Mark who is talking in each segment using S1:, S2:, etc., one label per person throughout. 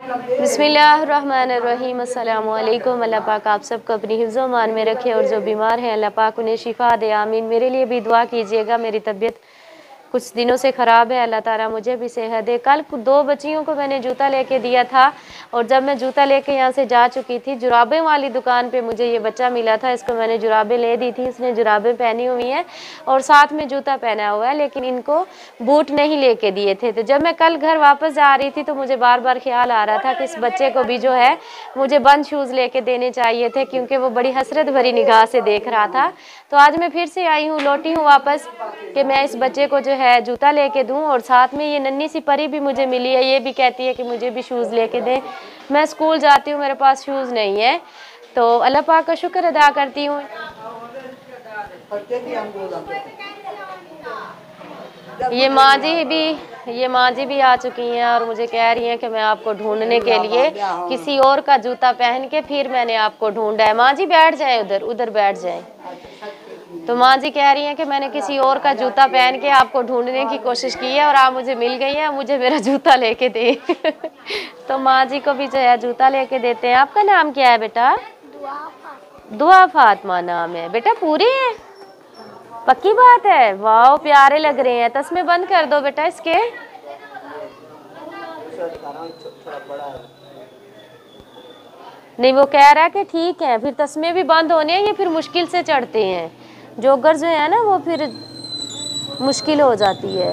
S1: बिस्मिल्लाहिर्रहमानिर्रहीम। अस्सलामु अलैकुम। अल्लाह पाक आप सबको अपनी हिफ्ज़ व मान में रखे और जो बीमार हैं अल्लाह पाक उन्हें शिफा दे, आमीन। मेरे लिए भी दुआ कीजिएगा, मेरी तबीयत कुछ दिनों से ख़राब है, अल्लाह ताला मुझे भी सेहत दे। कल 2 बच्चियों को मैंने जूता लेके दिया था और जब मैं जूता लेके यहाँ से जा चुकी थी, जुराबें वाली दुकान पे मुझे ये बच्चा मिला था। इसको मैंने जुराबें ले दी थी, इसने जुराबें पहनी हुई हैं और साथ में जूता पहना हुआ है, लेकिन इनको बूट नहीं लेके दिए थे। तो जब मैं कल घर वापस जा रही थी तो मुझे बार बार ख्याल आ रहा था कि इस बच्चे को भी जो है मुझे बंद शूज़ लेके देने चाहिए थे, क्योंकि वो बड़ी हसरत भरी निगाह से देख रहा था। तो आज मैं फिर से आई हूँ, लौटी हूँ वापस कि मैं इस बच्चे को जो है जूता लेके दूँ। और साथ में ये नन्ही सी परी भी मुझे मिली है, ये भी कहती है कि मुझे भी शूज़ लेके दें। मैं स्कूल जाती हूँ, मेरे पास शूज़ नहीं है, तो अल्लाह पाक का शुक्र अदा करती हूँ। ये माँ जी भी आ चुकी हैं और मुझे कह रही हैं कि मैं आपको ढूंढने के लिए किसी और का जूता पहन के फिर मैंने आपको ढूंढा है। माँ जी बैठ जाएं, उधर बैठ जाएं। तो माँ जी कह रही हैं कि मैंने किसी और का जूता पहन के आपको ढूंढने की कोशिश की है और आप मुझे मिल गई हैं, मुझे मेरा जूता लेके दे। तो माँ जी को भी जो है जूता लेके देते हैं। आपका नाम क्या है बेटा? दुआ फातिमा नाम है बेटा। पूरी है? पक्की बात है? वाह, प्यारे लग रहे हैं। तस्मे बंद कर दो बेटा इसके। नहीं, वो कह रहा है कि ठीक है, फिर तस्मे भी बंद होने हैं, ये फिर मुश्किल से चढ़ते हैं। जोगर जो है ना वो फिर मुश्किल हो जाती है।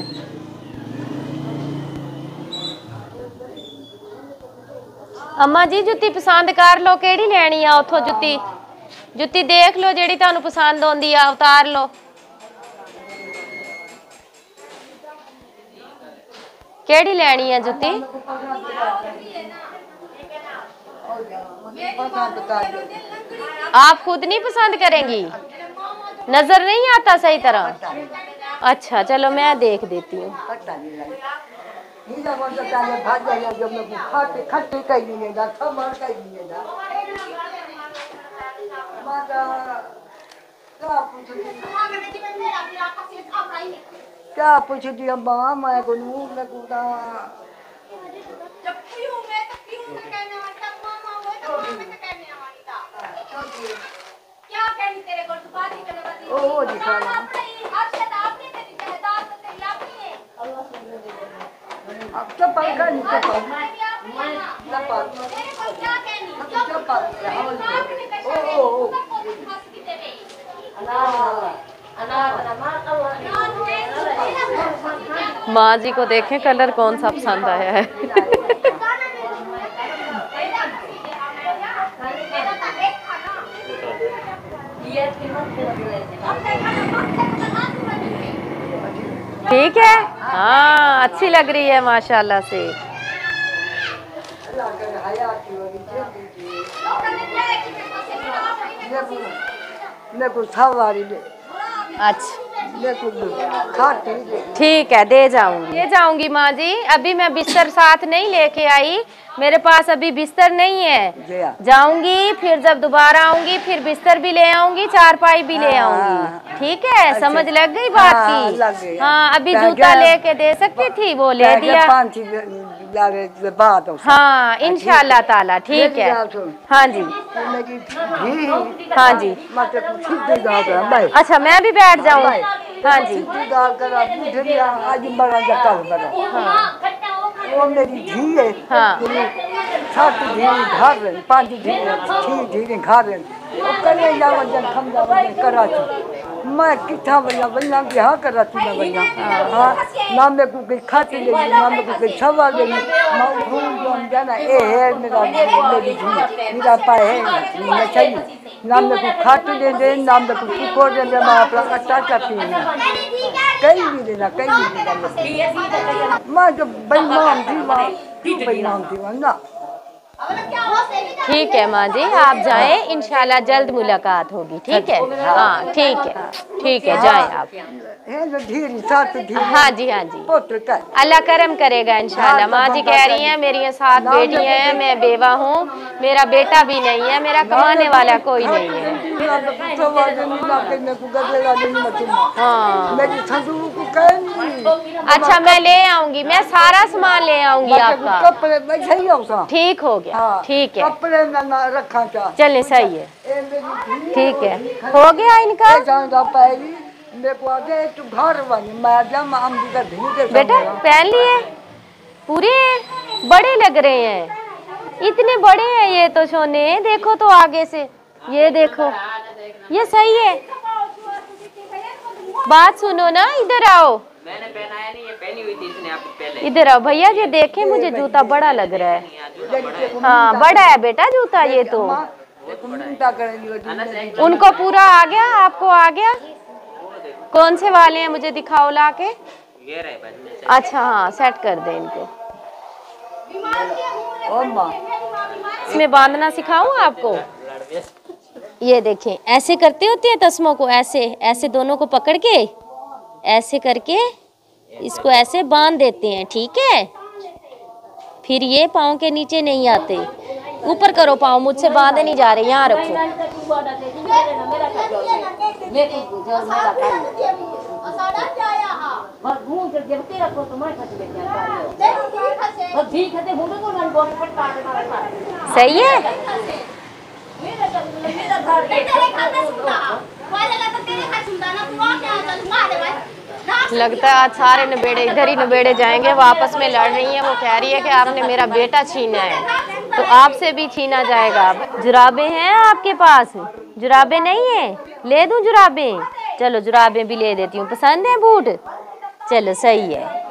S1: अम्मा जी जुत्ती पसंद कर लो, केड़ी लैनी आ उथों जुत्ती? जुत्ती देख लो जेड़ी तुहानू पसंद आउंदी आ, उतार लो। केड़ी लैनी है जुत्ती? आप खुद नहीं पसंद करेंगी? नजर नहीं आता सही तरह? अच्छा चलो मैं देख देती हूँ।
S2: क्या पूछ दिया मां, मैं को क्या कहनी तेरे को बात ही करने वाली ओ दिखा ना अर्शद आपने तेरी जायदाद तो तेरी अपनी है। अब तो पक्का नहीं तो ना पाल तेरे को क्या कहनी जो पाल ओ
S1: माँ जी को देखें कलर कौन सा पसंद आया है। ठीक है, हाँ अच्छी लग रही है माशाल्लाह से। अच्छा ठीक है, दे जाऊंगी माँ जी। अभी मैं बिस्तर साथ नहीं लेके आई, मेरे पास अभी बिस्तर नहीं है। जाऊंगी फिर जब दोबारा आऊंगी फिर बिस्तर भी ले आऊंगी, चारपाई भी ले आऊंगी। ठीक है, अच्छा। समझ लग गई बात की? हाँ, अभी जूता लेके दे सकती थी, वो ले दिया। हाँ इंशाल्लाह ताला, ठीक है। हाँ जी हाँ जी। अच्छा मैं भी बैठ जाऊँ? हाँ जी।
S2: वो मेरी धी है। हाँ। 7 धी घर रहे, 5 धी धी घर रहे। करे जावा जन खम जावा कराची। मैं किथा भैया भैया बिहार कराची में भैया। हाँ। ना मेरे को कोई खाती ले, ना मेरे को कोई छवा ले। मैं घूम घूम जाना ए है मेरा मेरी धी, मेरा पाए है मैं चाहिए। ना मेरे को खाती ले दे, ना मेरे को कुको दे, मैं अपना कच्चा चाहती हूँ। कहीं भी देना, कहीं भी देना। मैं जो बेईमान थी, माँ बेईमान थी ना।
S1: ठीक है माँ जी, आप जाएं, इंशाल्लाह जल्द मुलाकात होगी। ठीक है, हाँ ठीक है, ठीक है, जाएं आप। हाँ जी हाँ जी, अल्लाह करम करेगा इंशाल्लाह। माँ जी कह रही हैं मेरी 7 बेटियां हैं, मैं बेवा हूँ, मेरा बेटा भी नहीं है, मेरा कमाने वाला कोई नहीं है। हाँ
S2: मेरी संदूक को कहनी।
S1: अच्छा मैं ले आऊंगी, मैं सारा सामान ले आऊंगी आपका।
S2: कपड़े में सही हो
S1: ठीक हो गया, ठीक है,
S2: कपड़े में ना रखा था।
S1: चले सही है, ठीक है, हो गया इनका।
S2: मेरे को आगे तू घर वाली मैं जब हम का धीरे
S1: बेटा पहन लिए पूरे बड़े लग रहे हैं, इतने बड़े हैं ये तो सोने। देखो तो आगे से, ये देखो, ये सही है। बात सुनो ना, इधर आओ।
S3: मैंने पहनाया नहीं, ये पहनी हुई थी इसने आपको पहले।
S1: इधर आओ भैया, ये देखे मुझे जूता बड़ा लग रहा है। हाँ बड़ा है बेटा जूता ये तो। उनको पूरा आ गया, आपको आ गया? कौन से वाले हैं मुझे दिखाओ लाके।
S3: ये रहे बजने से।
S1: अच्छा हाँ सेट कर दे इनको। इसमें बांधना सिखाऊं आपको? ये देखें ऐसे करते होते हैं तस्मों को, ऐसे ऐसे दोनों को पकड़ के ऐसे करके इसको ऐसे बांध देते हैं, ठीक है। फिर ये पाँव के नीचे नहीं आते, ऊपर करो पाँव, मुझसे बांधे नहीं जा रहे। यहाँ रखो। सही है। लगता है आज सारे नबेड़े इधर ही नबेड़े जाएंगे। वो आपस में लड़ रही हैं। वो कह रही है कि आपने मेरा बेटा छीना है तो आपसे भी छीना जाएगा। जुराबें हैं आपके पास? जुराबें नहीं है? ले दूं जुराबें? चलो जुराबें भी ले देती हूँ। पसंद है बूट? चलो सही है।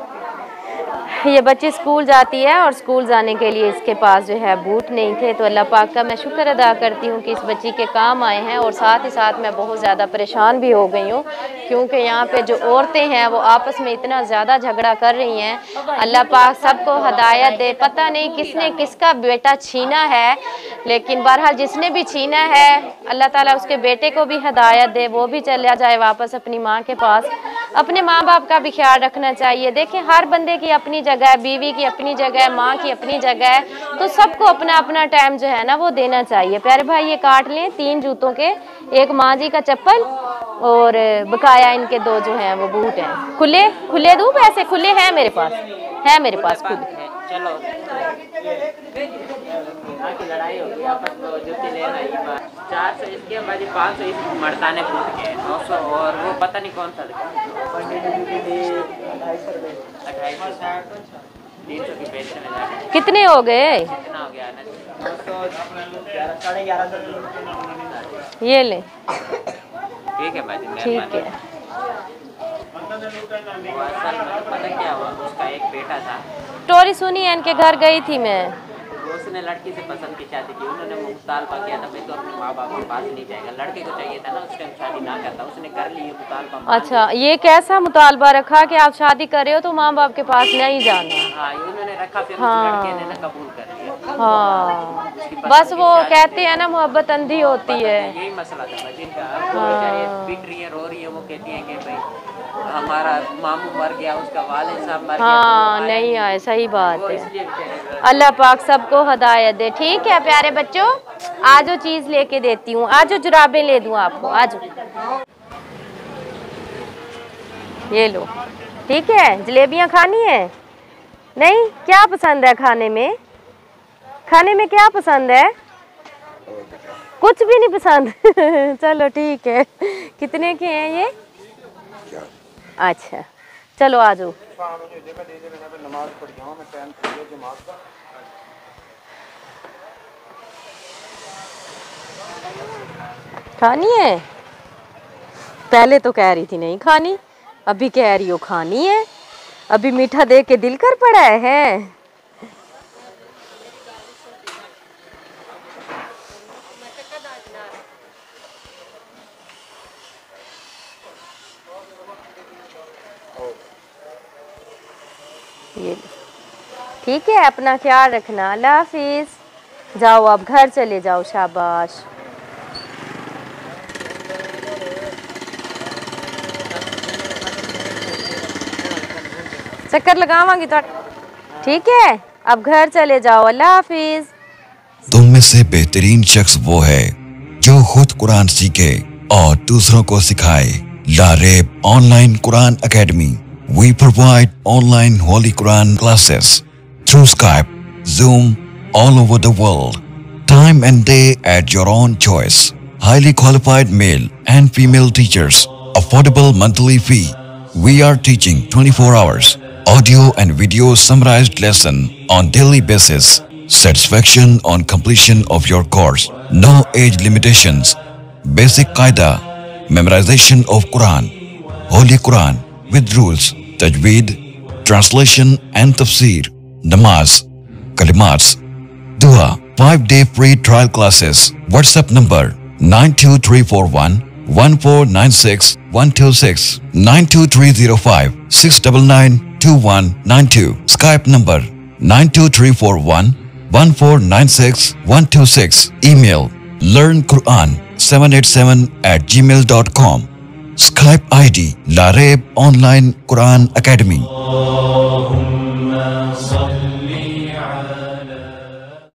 S1: ये बच्ची स्कूल जाती है और स्कूल जाने के लिए इसके पास जो है बूट नहीं थे, तो अल्लाह पाक का मैं शुक्र अदा करती हूँ कि इस बच्ची के काम आए हैं। और साथ ही साथ मैं बहुत ज़्यादा परेशान भी हो गई हूँ क्योंकि यहाँ पे जो औरतें हैं वो आपस में इतना ज़्यादा झगड़ा कर रही हैं। अल्लाह पाक सबको हदायत दे। पता नहीं किसने किसका बेटा छीना है, लेकिन बहरहाल जिसने भी छीना है अल्लाह ताला उसके बेटे को भी हदायत दे, वो भी चला जाए वापस अपनी माँ के पास। अपने माँ बाप का भी ख्याल रखना चाहिए। देखिए हर बंदे की अपनी जगह है, बीवी की अपनी जगह है, माँ की अपनी जगह है, तो सबको अपना अपना टाइम जो है ना वो देना चाहिए। प्यारे भाई ये काट लें 3 जूतों के, एक माँ जी का चप्पल और बकाया इनके 2 जो हैं वो बूट हैं। खुले खुले दूँ? पैसे खुले हैं मेरे पास, है मेरे पास खुले।
S3: चलो की लड़ाई होगी आपस में, जूते लेना ही बात। 400 इसके बाजी 500 इस मर्दाने पूछ के 900 और वो पता नहीं कौन सा 2800 300 की बेचने में जाके
S1: कितने हो गए?
S3: कितना हो गया ना? 11.5
S1: ये ले।
S3: ठीक है बाजी,
S1: ठीक है।
S3: पता क्या हुआ, उसका एक बेटा था।
S1: स्टोरी सुनी है, इनके घर गई थी मैं।
S3: उसने लड़की से पसंद की शादी की, उन्होंने मुतालबा किया था मैं तो अपने माँ बाप के पास नहीं जाएगा। लड़के को चाहिए था ना उस टाइम शादी ना करता, उसने कर ली मुतालबा।
S1: अच्छा ये कैसा मुतालबा रखा कि आप शादी कर रहे हो तो माँ बाप के पास नहीं जाना?
S3: हाँ उन्होंने रखा, फिर
S1: हाँ।
S3: उस लड़के ने ना कबूल कर लिया।
S1: हाँ बस वो कहते हैं ना मोहब्बत अंधी होती है।
S3: यही मसला था जिनका। बेचारे पिट रही है, रो रही है, वो कहती है कि भाई हमारा मामू मर गया, उसका वालिद साहब मर गया।
S1: हाँ नहीं आए, सही बात है। अल्लाह पाक सबको हदायत दे। ठीक है प्यारे बच्चों, आजो चीज लेके देती हूँ, आजो जुराबें ले दूँ आपको, आजो ये लो। ठीक है जलेबियाँ खानी है? नहीं, क्या पसंद है खाने में? खाने में क्या पसंद है? कुछ भी नहीं पसंद? चलो ठीक है। कितने के हैं ये? अच्छा चलो आ जाओ। खानी है? पहले तो कह रही थी नहीं खानी, अभी कह रही हो खानी है। अभी मीठा देख के दिल कर पड़ा है। ये ठीक है, अपना ख्याल रखना। अल्लाह हाफिज। जाओ अब घर चले जाओ, शाबाश। चक्कर लगावांगी तो ठीक है, अब घर चले जाओ। अल्लाह हाफिज।
S4: तुम में से बेहतरीन शख्स वो है जो खुद कुरान सीखे और दूसरों को सिखाए। Lareb online Quran academy. We provide online Holy Quran classes through Skype, Zoom, all over the world. Time and day at your own choice. Highly qualified male and female teachers. Affordable monthly fee. We are teaching 24 hours. Audio and video summarized lesson on daily basis. Satisfaction on completion of your course. No age limitations. Basic Qaida. Memorization of Quran. Holy Quran with rules. Tajweed, translation and tafsir, namaz, kalimats, dua, 5-day free trial classes. WhatsApp number 92341 1496 126 92305 699 2192. Skype number 92341 1496 126. Email learnquran787@gmail.com. Skype ID Lareeb Online Quran Academy.